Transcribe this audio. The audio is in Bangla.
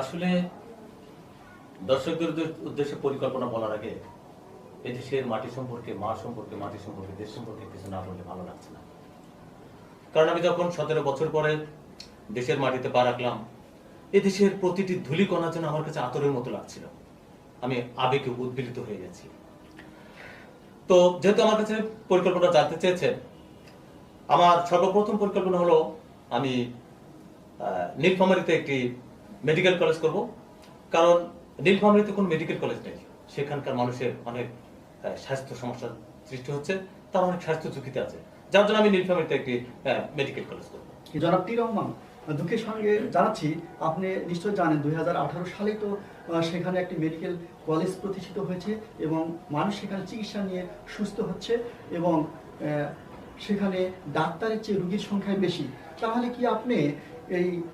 আসলে দর্শকদের উদ্দেশ্যে পরিকল্পনা বলার আগে এই দেশের মাটি সম্পর্কে, মা সম্পর্কে, মাটি সম্পর্কে, দেশ সম্পর্কে কিছু না বললে ভালো লাগছে না। কারণ আমি যখন 17 বছর পরে দেশের মাটিতে পা রাখলাম, এ দেশের প্রতিটি ধূলিকণা যেন আমার কাছে আতরের মতো লাগছিল। আমি আবেগে উদ্বেলিত হয়ে গেছি। তো যেহেতু আমার কাছে পরিকল্পনা জানতে চেয়েছেন, আমার সর্বপ্রথম পরিকল্পনা হলো আমি নীলফামারীতে একটি মেডিকেল কলেজ করব। কারণ নীলফামারীতে কোনো মেডিকেল কলেজ নেই। সেখানকার মানুষের অনেক স্বাস্থ্য সমস্যার সৃষ্টি হচ্ছে, তার অনেক স্বাস্থ্য ঝুঁকিতে আছে, যার জন্য আমি নীলফামারীতে একটি মেডিকেল কলেজ করব। জনাব টি রহমান, দুঃখের সঙ্গে জানাচ্ছি আপনি নিশ্চয় জানেন 2018 সালে তো সেখানে একটি মেডিকেল কলেজ প্রতিষ্ঠিত হয়েছে এবং মানুষ সেখানে চিকিৎসা নিয়ে সুস্থ হচ্ছে এবং সেখানে ডাক্তারের চেয়ে রোগীর সংখ্যাই বেশি। তাহলে কি আপনি এই